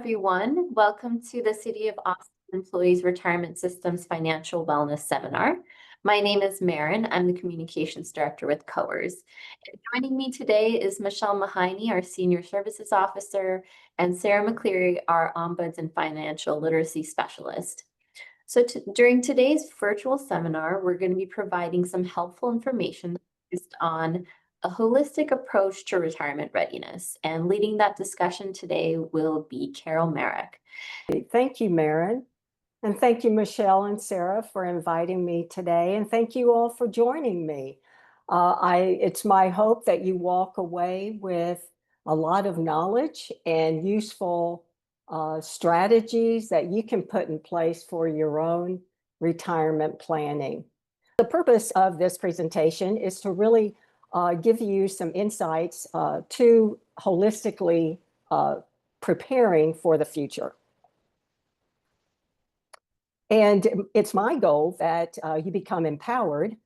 Everyone. Welcome to the City of Austin Employees Retirement Systems Financial Wellness Seminar. My name is Maren. I'm the Communications Director with COAERS. And joining me today is Michelle Mahoney, our Senior Services Officer, and Sarah McCleary, our Ombuds and Financial Literacy Specialist. So during today's virtual seminar, we're going to be providing some helpful information focused on a holistic approach to retirement readiness. And leading that discussion today will be Carol Merrick. Thank you, Maren. And thank you, Michelle and Sarah, for inviting me today. And thank you all for joining me. It's my hope that you walk away with a lot of knowledge and useful strategies that you can put in place for your own retirement planning. The purpose of this presentation is to really give you some insights to holistically preparing for the future. And it's my goal that you become empowered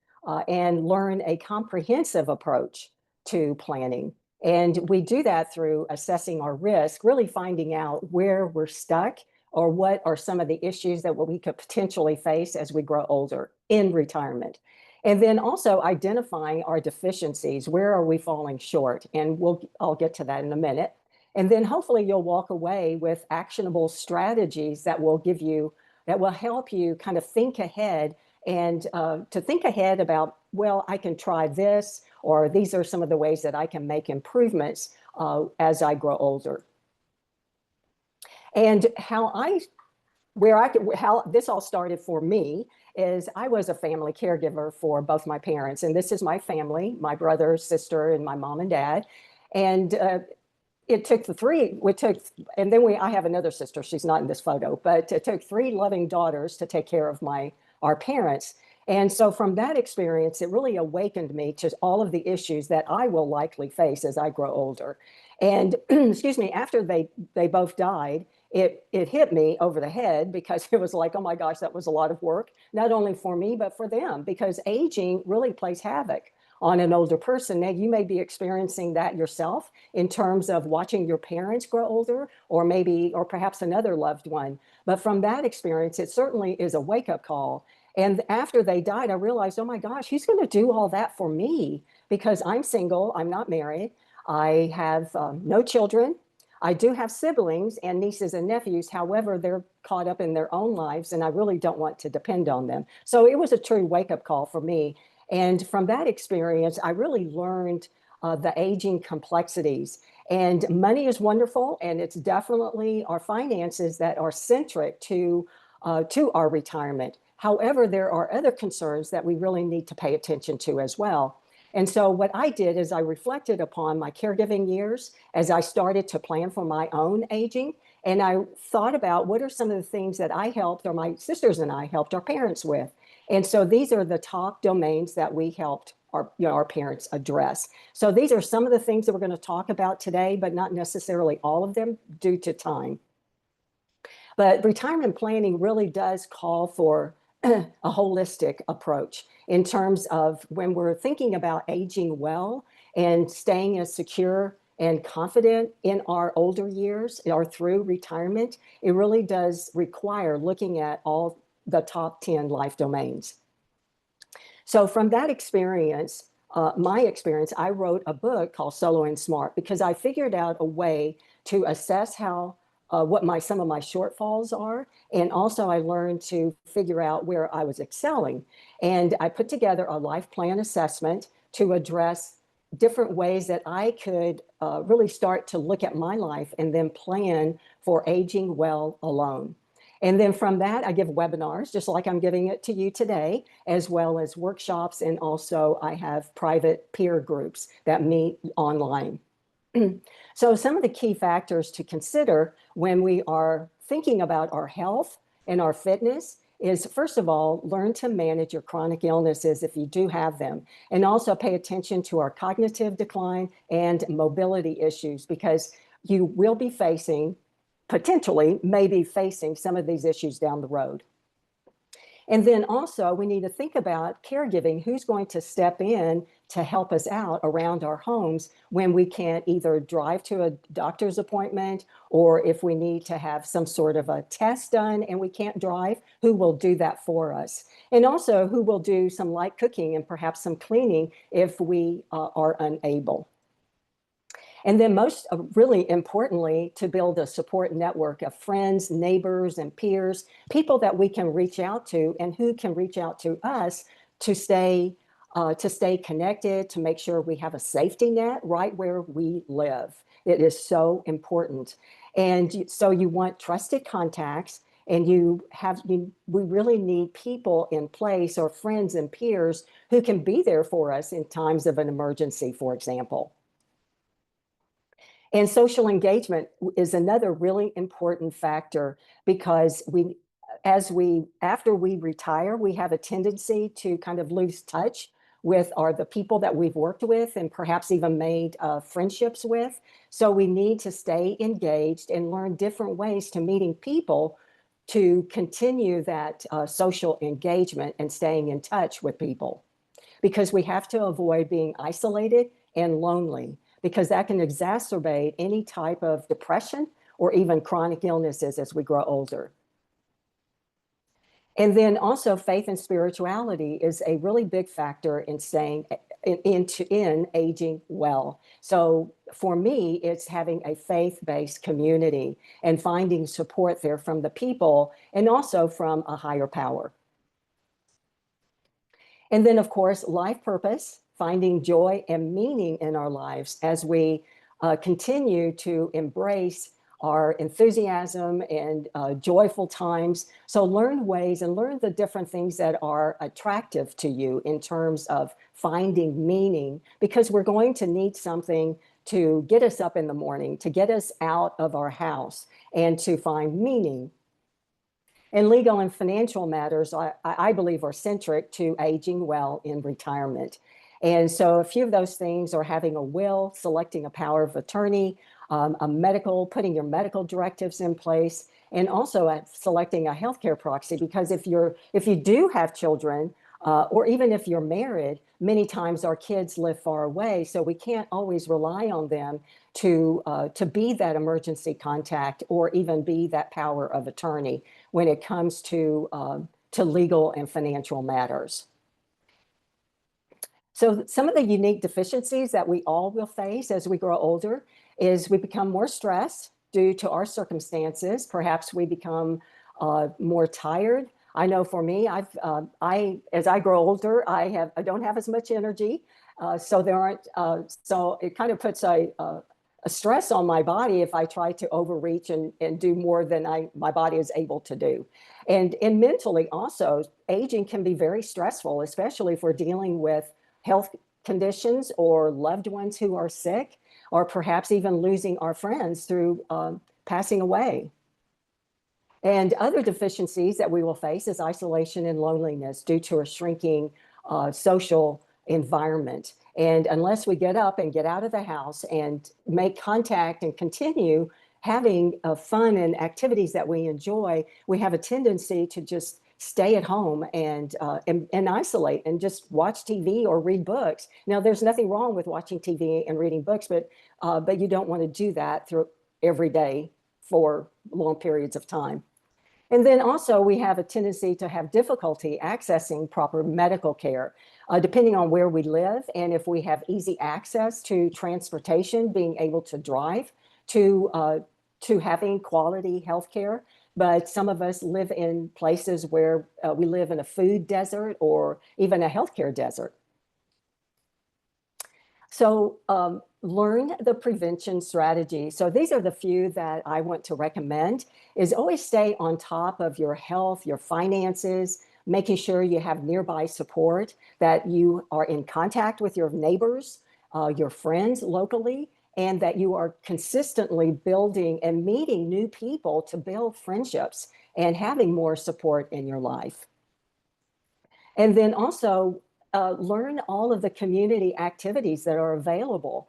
and learn a comprehensive approach to planning. And we do that through assessing our risk, really finding out where we're stuck or what are some of the issues that we could potentially face as we grow older in retirement. And then also identifying our deficiencies. Where are we falling short? And I'll get to that in a minute. And then hopefully you'll walk away with actionable strategies that will help you kind of think ahead and to think ahead about, well, I can try this, or these are some of the ways that I can make improvements as I grow older. And how this all started for me is I was a family caregiver for both my parents. And this is my family, my brother, sister, and my mom and dad. And it took I have another sister, she's not in this photo, but it took 3 loving daughters to take care of our parents. And so from that experience, it really awakened me to all of the issues that I will likely face as I grow older. And excuse me, after they both died, it hit me over the head because it was like, oh my gosh, that was a lot of work, not only for me, but for them, because aging really plays havoc on an older person. Now, you may be experiencing that yourself in terms of watching your parents grow older, or perhaps another loved one. But from that experience, it certainly is a wake-up call. And after they died, I realized, oh my gosh, who's going to do all that for me? Because I'm single, I'm not married, I have no children. I do have siblings and nieces and nephews. However, they're caught up in their own lives, and I really don't want to depend on them. So it was a true wake-up call for me. And from that experience, I really learned the aging complexities. And money is wonderful, and it's definitely our finances that are centric to our retirement. However, there are other concerns that we really need to pay attention to as well. And so what I did is I reflected upon my caregiving years as I started to plan for my own aging. And I thought about what are some of the things that I helped, or my sisters and I helped our parents with. And so these are the top domains that we helped our parents address. So these are some of the things that we're going to talk about today, but not necessarily all of them due to time. But retirement planning really does call for a holistic approach in terms of when we're thinking about aging well and staying as secure and confident in our older years or through retirement. It really does require looking at all the top 10 life domains. So from that experience, my experience, I wrote a book called Solo and Smart because I figured out a way to assess what some of my shortfalls are. And also I learned to figure out where I was excelling. And I put together a life plan assessment to address different ways that I could really start to look at my life and then plan for aging well alone. And then from that, I give webinars, just like I'm giving it to you today, as well as workshops. And also I have private peer groups that meet online. So some of the key factors to consider when we are thinking about our health and our fitness is, first of all, learn to manage your chronic illnesses if you do have them, and also pay attention to our cognitive decline and mobility issues, because you will be maybe facing some of these issues down the road. And then also we need to think about caregiving. Who's going to step in to help us out around our homes when we can't either drive to a doctor's appointment, or if we need to have some sort of a test done and we can't drive, who will do that for us? And also who will do some light cooking and perhaps some cleaning if we are unable. And then most really importantly, to build a support network of friends, neighbors, and peers, people that we can reach out to and who can reach out to us to stay connected, to make sure we have a safety net right where we live. It is so important. And so you want trusted contacts, and we really need people in place, or friends and peers who can be there for us in times of an emergency, for example. And social engagement is another really important factor, because after we retire, we have a tendency to kind of lose touch with the people that we've worked with and perhaps even made friendships with. So we need to stay engaged and learn different ways to meeting people to continue that social engagement and staying in touch with people, because we have to avoid being isolated and lonely, because that can exacerbate any type of depression or even chronic illnesses as we grow older. And then also faith and spirituality is a really big factor in staying in aging well. So for me, it's having a faith-based community and finding support there from the people and also from a higher power. And then, of course, life purpose, finding joy and meaning in our lives as we continue to embrace our enthusiasm and joyful times. So learn ways and learn the different things that are attractive to you in terms of finding meaning, because we're going to need something to get us up in the morning, to get us out of our house, and to find meaning. And legal and financial matters, I believe, are centric to aging well in retirement. And so a few of those things are having a will, selecting a power of attorney, putting your medical directives in place, and also selecting a healthcare proxy. Because if you do have children, or even if you're married, many times our kids live far away, so we can't always rely on them to be that emergency contact or even be that power of attorney when it comes to legal and financial matters. So some of the unique deficiencies that we all will face as we grow older is we become more stressed due to our circumstances. Perhaps we become more tired. I know for me, as I grow older, I don't have as much energy, so it kind of puts a stress on my body if I try to overreach and do more than my body is able to do. And mentally also, aging can be very stressful, especially if we're dealing with health conditions or loved ones who are sick, or perhaps even losing our friends through passing away. And other deficiencies that we will face is isolation and loneliness due to a shrinking social environment. And unless we get up and get out of the house and make contact and continue having fun and activities that we enjoy, we have a tendency to just stay at home and isolate and just watch TV or read books. Now, there's nothing wrong with watching TV and reading books, but you don't want to do that through every day for long periods of time. And then also we have a tendency to have difficulty accessing proper medical care, depending on where we live, and if we have easy access to transportation, being able to drive to having quality health care. But some of us live in places where we live in a food desert or even a healthcare desert. So learn the prevention strategy. So these are the few that I want to recommend, is always stay on top of your health, your finances, making sure you have nearby support, that you are in contact with your neighbors, your friends locally, and that you are consistently building and meeting new people to build friendships and having more support in your life. And then also learn all of the community activities that are available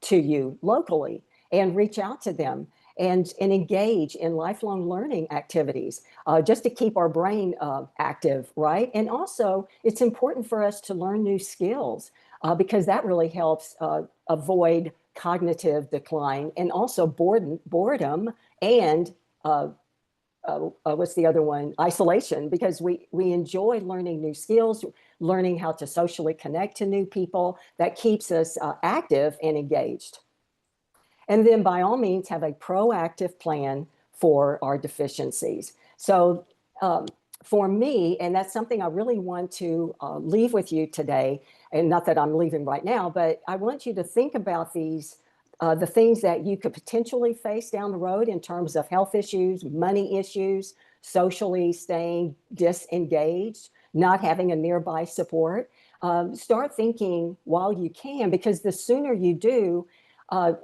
to you locally and reach out to them. and engage in lifelong learning activities just to keep our brain active, right? And also, it's important for us to learn new skills because that really helps avoid cognitive decline and also boredom and what's the other one? Isolation, because we enjoy learning new skills, learning how to socially connect to new people. That keeps us active and engaged. And then by all means, have a proactive plan for our deficiencies. So for me, and that's something I really want to leave with you today, and not that I'm leaving right now, but I want you to think about these, the things that you could potentially face down the road in terms of health issues, money issues, socially staying disengaged, not having a nearby support. Start thinking while you can, because the sooner you do,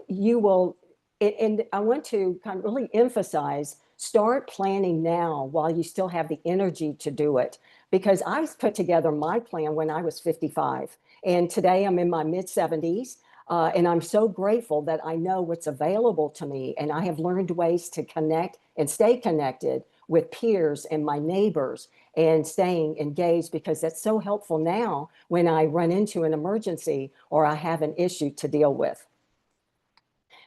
you will, and I want to kind of really emphasize, start planning now while you still have the energy to do it. Because I put together my plan when I was 55, and today I'm in my mid 70s. And I'm so grateful that I know what's available to me, and I have learned ways to connect and stay connected with peers and my neighbors and staying engaged, because that's so helpful now when I run into an emergency or I have an issue to deal with.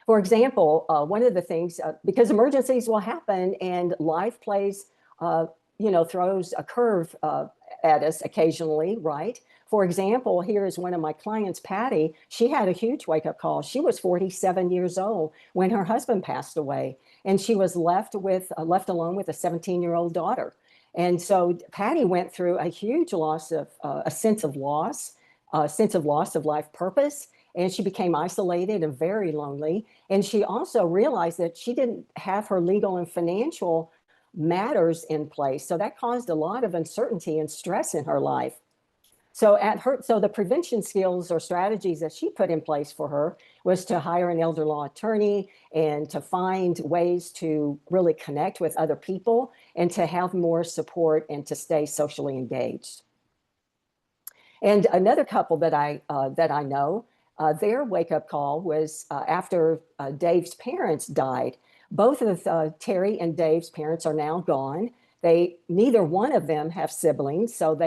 For example, one of the things, because emergencies will happen and life plays, throws a curve at us occasionally, right? For example, here is one of my clients, Patty. She had a huge wake-up call. She was 47 years old when her husband passed away, and she was left alone with a 17-year-old daughter. And so Patty went through a huge loss of a sense of loss of life purpose. And she became isolated and very lonely. And she also realized that she didn't have her legal and financial matters in place. So that caused a lot of uncertainty and stress in her life. So the prevention skills or strategies that she put in place for her was to hire an elder law attorney and to find ways to really connect with other people and to have more support and to stay socially engaged. And another couple that I know, their wake-up call was after Dave's parents died. Both of Terry and Dave's parents are now gone. Neither one of them have siblings, so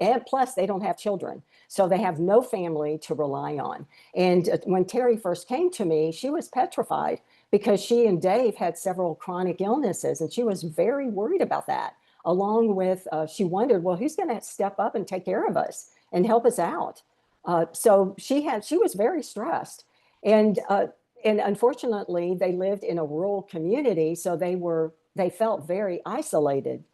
and plus they don't have children. So they have no family to rely on. And when Terry first came to me, she was petrified because she and Dave had several chronic illnesses, and she was very worried about that. Along with, she wondered, well, who's going to step up and take care of us and help us out? So she was very stressed. And unfortunately, they lived in a rural community, so they felt very isolated.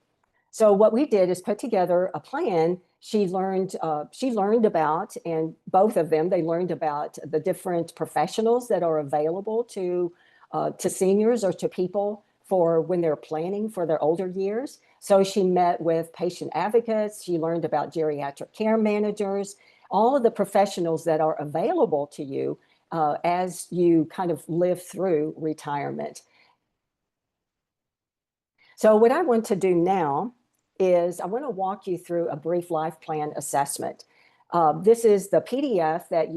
So what we did is put together a plan. She learned about, and both of them, they learned about the different professionals that are available to seniors or to people for when they're planning for their older years. So she met with patient advocates. She learned about geriatric care managers, all of the professionals that are available to you as you kind of live through retirement. So what I want to do now is I want to walk you through a brief life plan assessment. This is the PDF that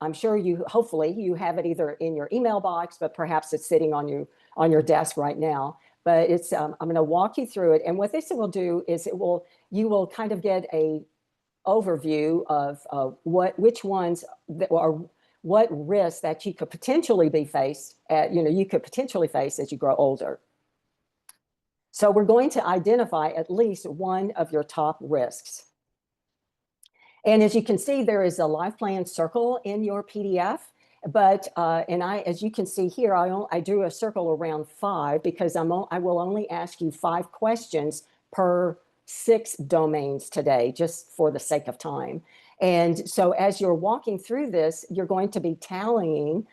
I'm sure hopefully you have it either in your email box, but perhaps it's sitting on your desk right now. But I'm going to walk you through it. And what this will do is you will kind of get a overview of which ones that are what risks that you could potentially be faced you could potentially face as you grow older. So we're going to identify at least one of your top risks. And as you can see, there is a life plan circle in your PDF, but as you can see here, I drew a circle around 5 because I will only ask you 5 questions per 6 domains today, just for the sake of time. And so as you're walking through this, you're going to be tallying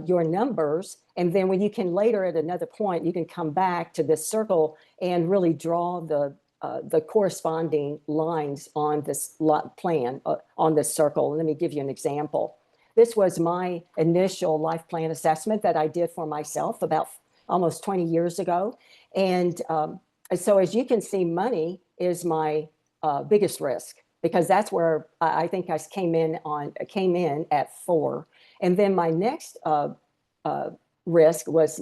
your numbers. And then when you can later at another point, you can come back to this circle and really draw the corresponding lines on this plan, on this circle. Let me give you an example. This was my initial life plan assessment that I did for myself about almost 20 years ago. And so as you can see, money is my biggest risk, because that's where I think I came in at 4. And then my next risk was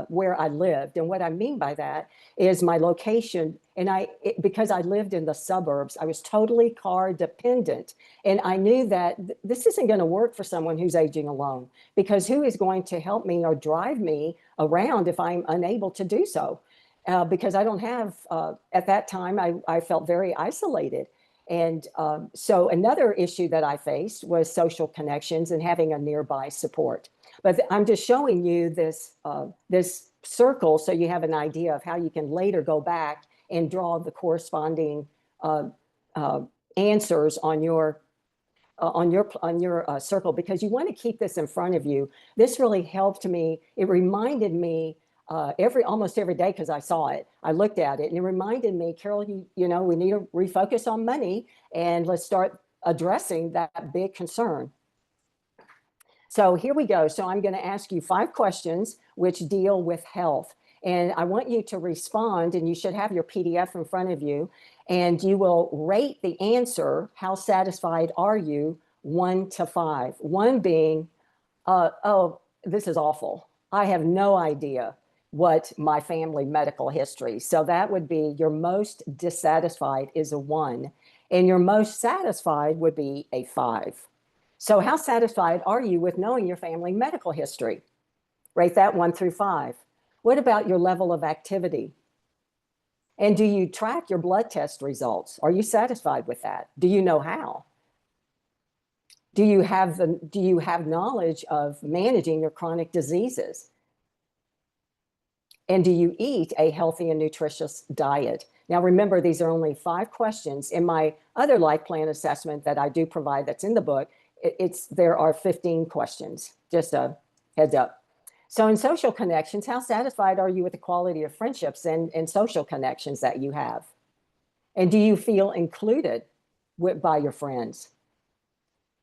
where I lived. And what I mean by that is my location. And because I lived in the suburbs, I was totally car dependent. And I knew that this isn't going to work for someone who's aging alone, because who is going to help me or drive me around if I'm unable to do so? Because I don't have, at that time, I felt very isolated. And so another issue that I faced was social connections and having a nearby support. But I'm just showing you this circle so you have an idea of how you can later go back and draw the corresponding answers on your circle, because you want to keep this in front of you. This really helped me. It reminded me almost every day, because I saw it. I looked at it and it reminded me, Carol, you know, we need to refocus on money and let's start addressing that big concern. So here we go. So I'm going to ask you 5 questions which deal with health. And I want you to respond, and you should have your PDF in front of you, and you will rate the answer. How satisfied are you? 1 to 5. 1 being, oh, this is awful. I have no idea what my family medical history. So that would be your most dissatisfied is a 1, and your most satisfied would be a 5. So how satisfied are you with knowing your family medical history? Rate that 1 through 5. What about your level of activity? And do you track your blood test results? Are you satisfied with that? Do you know how? Do you have knowledge of managing your chronic diseases? And do you eat a healthy and nutritious diet? Now, remember, these are only 5 questions. In my other life plan assessment that I do provide, that's in the book, there are 15 questions, just a heads up. So in social connections, how satisfied are you with the quality of friendships and social connections that you have? And do you feel included by your friends?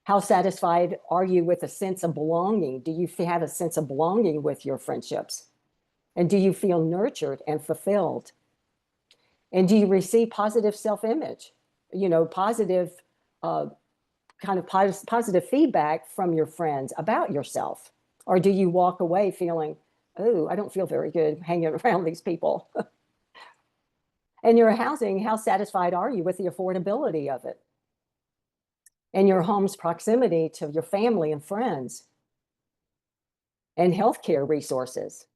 How satisfied are you with a sense of belonging? Do you have a sense of belonging with your friendships? And do you feel nurtured and fulfilled? And do you receive positive self-image? You know, positive feedback from your friends about yourself? Or do you walk away feeling, oh, I don't feel very good hanging around these people? And your housing, how satisfied are you with the affordability of it? And your home's proximity to your family and friends? And healthcare resources?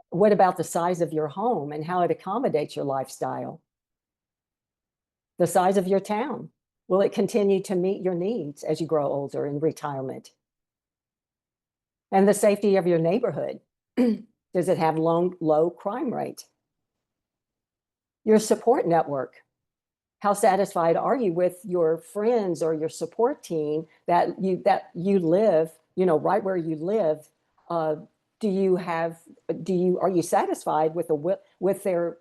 What about the size of your home and how it accommodates your lifestyle? The size of your town? Will it continue to meet your needs as you grow older in retirement? And the safety of your neighborhood. Does it have low crime rate? Your support network. How satisfied are you with your friends or your support team that you live, you know, right where you live? Are you satisfied with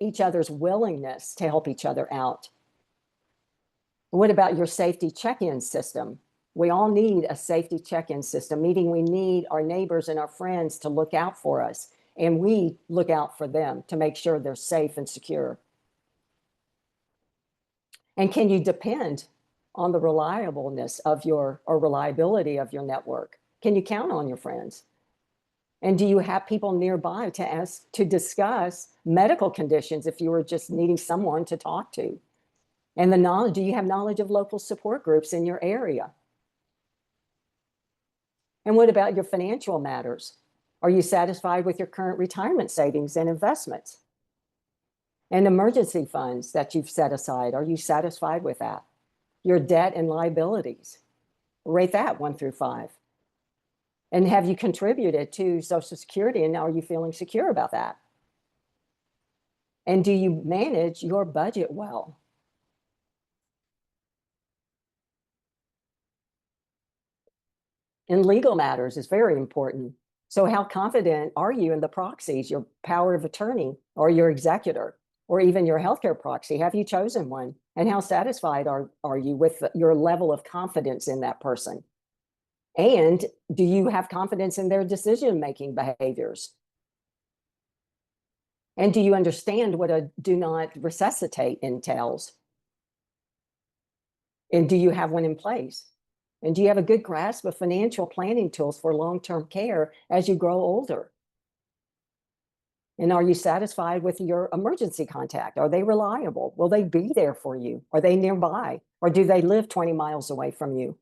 each other's willingness to help each other out? What about your safety check-in system? We all need a safety check-in system, meaning we need our neighbors and our friends to look out for us, and we look out for them to make sure they're safe and secure. And can you depend on the reliability of your network? Can you count on your friends? And do you have people nearby to discuss medical conditions if you were just needing someone to talk to? And do you have knowledge of local support groups in your area? And what about your financial matters? Are you satisfied with your current retirement savings and investments? And emergency funds that you've set aside, are you satisfied with that? Your debt and liabilities, rate that 1 through 5. And have you contributed to Social Security, and are you feeling secure about that? And do you manage your budget well? In legal matters is very important. So how confident are you in the proxies, your power of attorney or your executor, or even your healthcare proxy? Have you chosen one? And how satisfied are you with your level of confidence in that person? And do you have confidence in their decision-making behaviors? And do you understand what a do not resuscitate entails? And do you have one in place? And do you have a good grasp of financial planning tools for long-term care as you grow older? And are you satisfied with your emergency contact? Are they reliable? Will they be there for you? Are they nearby? Or do they live 20 miles away from you?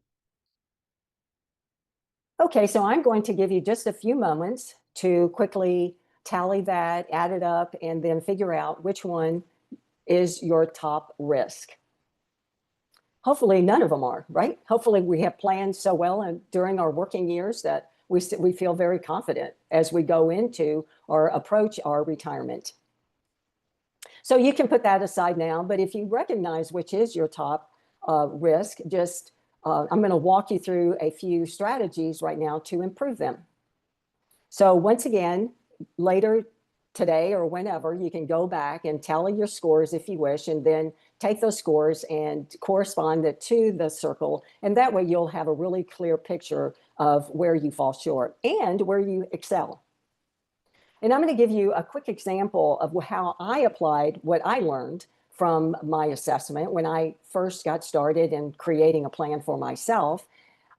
Okay, so I'm going to give you just a few moments to quickly tally that, add it up, and then figure out which one is your top risk. Hopefully none of them are, right? Hopefully we have planned so well and during our working years that we feel very confident as we go into or approach our retirement. So you can put that aside now, but if you recognize which is your top risk, I'm going to walk you through a few strategies right now to improve them. So once again, later today or whenever, you can go back and tally your scores if you wish, and then take those scores and correspond it to the circle. And that way you'll have a really clear picture of where you fall short and where you excel. And I'm going to give you a quick example of how I applied what I learned from my assessment when I first got started in creating a plan for myself.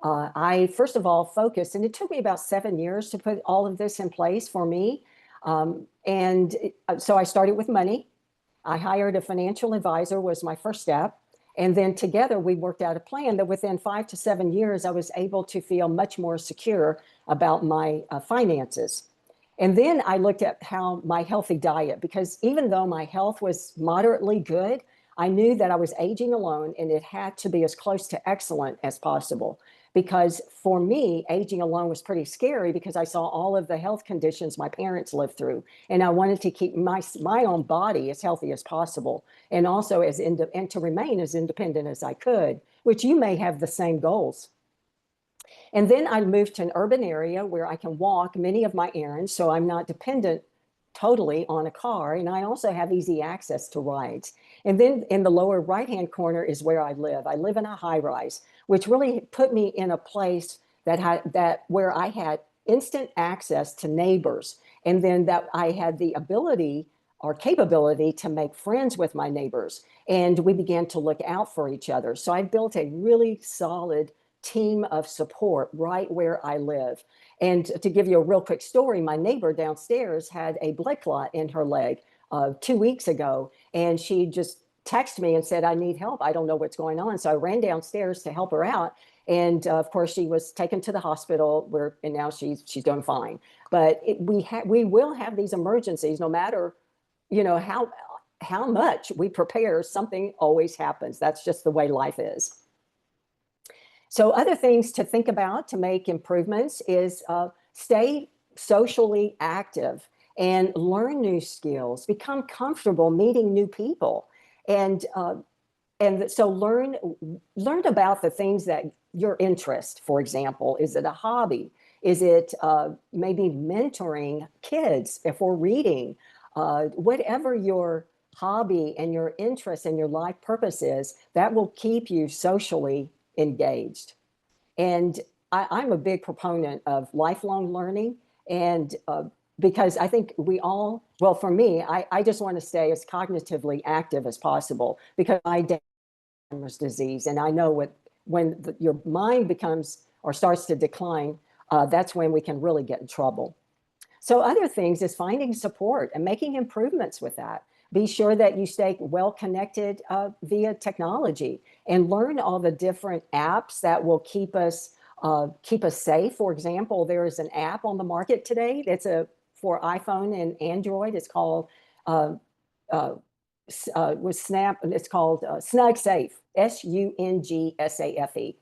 I first of all focused, and it took me about 7 years to put all of this in place for me. So I started with money. I hired a financial advisor was my first step. And then together we worked out a plan that within 5 to 7 years, I was able to feel much more secure about my finances. And then I looked at how my healthy diet, because even though my health was moderately good, I knew that I was aging alone and it had to be as close to excellent as possible. Because for me, aging alone was pretty scary because I saw all of the health conditions my parents lived through. And I wanted to keep my own body as healthy as possible and also and to remain as independent as I could, which you may have the same goals. And then I moved to an urban area where I can walk many of my errands, so I'm not dependent totally on a car. And I also have easy access to rides. And then in the lower right-hand corner is where I live. I live in a high rise, which really put me in a place where I had instant access to neighbors. And then that I had the ability or capability to make friends with my neighbors. And we began to look out for each other. So I built a really solid team of support right where I live. And to give you a real quick story, my neighbor downstairs had a blood clot in her leg 2 weeks ago. And she just texted me and said, I need help. I don't know what's going on. So I ran downstairs to help her out. And of course, she was taken to the hospital and now she's doing fine. But we will have these emergencies no matter, how much we prepare, something always happens. That's just the way life is. So other things to think about to make improvements is stay socially active and learn new skills, become comfortable meeting new people. And so learn about the things that your interest, for example. Is it a hobby? Is it maybe mentoring kids if we're reading? Whatever your hobby and your interest and your life purpose is, that will keep you socially engaged. And I'm a big proponent of lifelong learning. And because I think well, for me, I just want to stay as cognitively active as possible because I have Alzheimer's disease. And I know when your mind becomes or starts to decline, that's when we can really get in trouble. So other things is finding support and making improvements with that. Be sure that you stay well connected via technology and learn all the different apps that will keep us safe. For example, there is an app on the market today that's for iPhone and Android. It's called it's called SnugSafe, SUNGSAFE.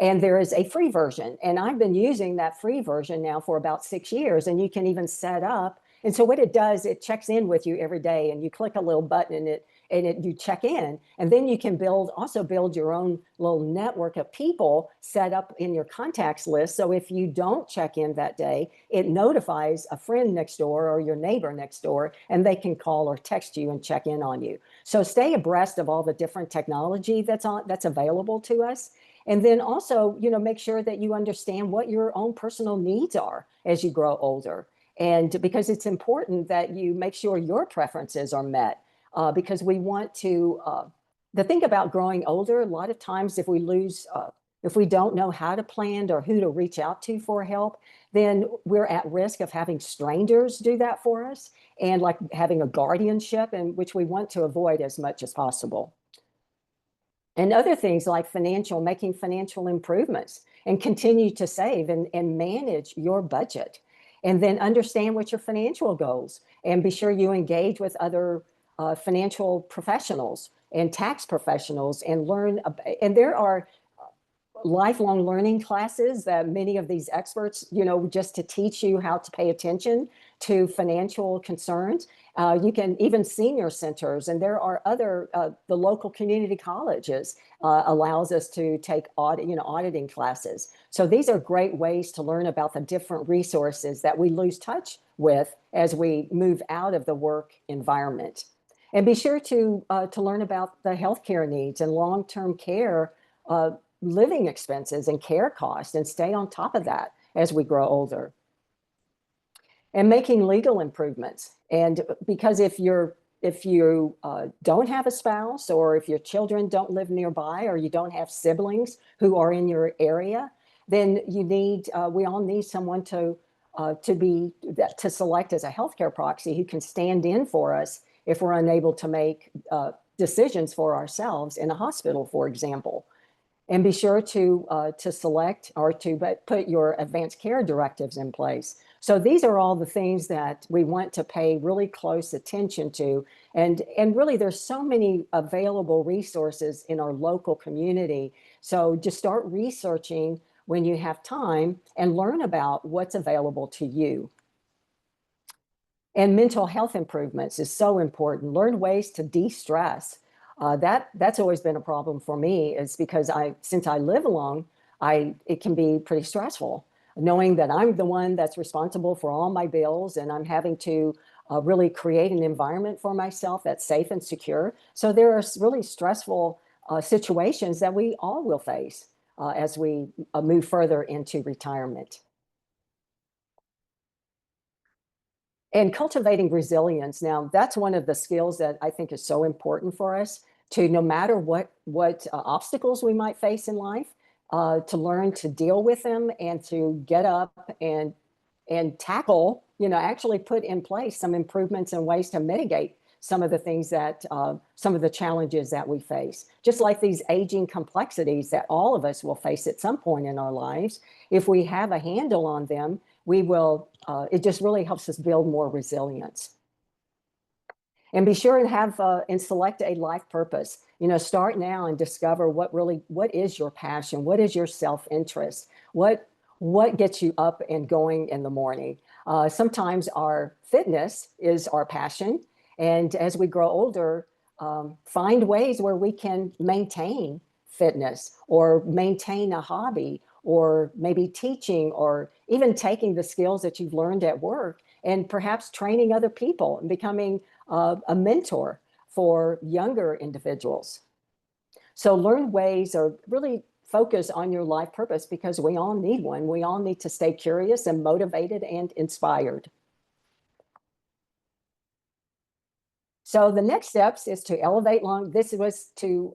And there is a free version. And I've been using that free version now for about 6 years. And you can even set up. And so what it does, it checks in with you every day. And you click a little button and you check in. And then you can also build your own little network of people set up in your contacts list. So if you don't check in that day, it notifies a friend next door or your neighbor next door, and they can call or text you and check in on you. So stay abreast of all the different technology that's available to us. And then also, make sure that you understand what your own personal needs are as you grow older. And because it's important that you make sure your preferences are met, because we want to, the thing about growing older, a lot of times if we lose If we don't know how to plan or who to reach out to for help, then we're at risk of having strangers do that for us and like having a guardianship, and which we want to avoid as much as possible. And other things like making financial improvements and continue to save and manage your budget. And then understand what your financial goals and be sure you engage with other financial professionals and tax professionals and learn. And there are lifelong learning classes that many of these experts, just to teach you how to pay attention to financial concerns. You can even senior centers, and there are other, the local community colleges allows us to take auditing classes. So these are great ways to learn about the different resources that we lose touch with as we move out of the work environment. And be sure to learn about the healthcare needs and long-term care living expenses and care costs and stay on top of that as we grow older. And making legal improvements. And because if you don't have a spouse, or if your children don't live nearby, or you don't have siblings who are in your area, then we all need someone to select as a healthcare proxy who can stand in for us if we're unable to make decisions for ourselves in a hospital, for example. And be sure to select or to put your advanced care directives in place. So these are all the things that we want to pay really close attention to. And really, there's so many available resources in our local community. So just start researching when you have time and learn about what's available to you. And mental health improvements is so important. Learn ways to de-stress. That's always been a problem for me, is because since I live alone, it can be pretty stressful, knowing that I'm the one that's responsible for all my bills, and I'm having to really create an environment for myself that's safe and secure. So there are really stressful situations that we all will face as we move further into retirement. And cultivating resilience. Now, that's one of the skills that I think is so important for us to, no matter what obstacles we might face in life, to learn to deal with them and to get up and tackle, actually put in place some improvements and ways to mitigate some of the things that, some of the challenges that we face. Just like these aging complexities that all of us will face at some point in our lives, if we have a handle on them, we will, it just really helps us build more resilience. And be sure and have and select a life purpose. Start now and discover what is your passion? What is your self-interest? What gets you up and going in the morning? Sometimes our fitness is our passion. And as we grow older, find ways where we can maintain fitness or maintain a hobby, or maybe teaching, or even taking the skills that you've learned at work and perhaps training other people and becoming a mentor for younger individuals. So learn ways, or really focus on your life purpose, because we all need one. We all need to stay curious and motivated and inspired. So the next steps is to elevate this was to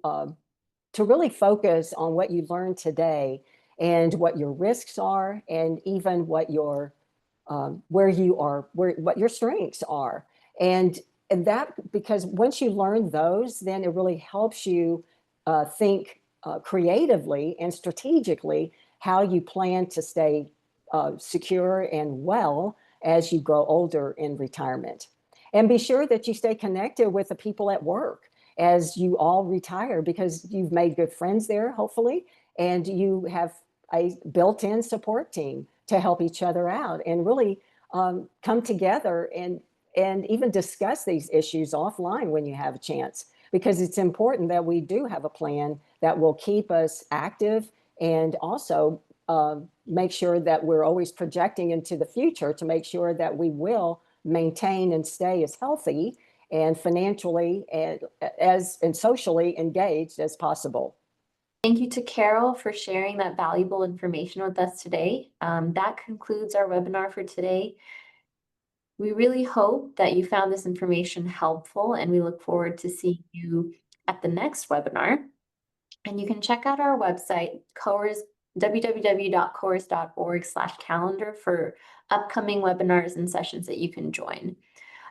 really focus on what you learned today and what your risks are, and even what your what your strengths are. And that, because once you learn those, then it really helps you think creatively and strategically how you plan to stay secure and well as you grow older in retirement. And be sure that you stay connected with the people at work as you all retire, because you've made good friends there, hopefully, and you have a built-in support team to help each other out and really come together and even discuss these issues offline when you have a chance, because it's important that we do have a plan that will keep us active and also make sure that we're always projecting into the future to make sure that we will maintain and stay as healthy and financially and socially engaged as possible. Thank you to Carol for sharing that valuable information with us today. That concludes our webinar for today. We really hope that you found this information helpful, and we look forward to seeing you at the next webinar. And you can check out our website, COAERS, www.coers.org/calendar for upcoming webinars and sessions that you can join.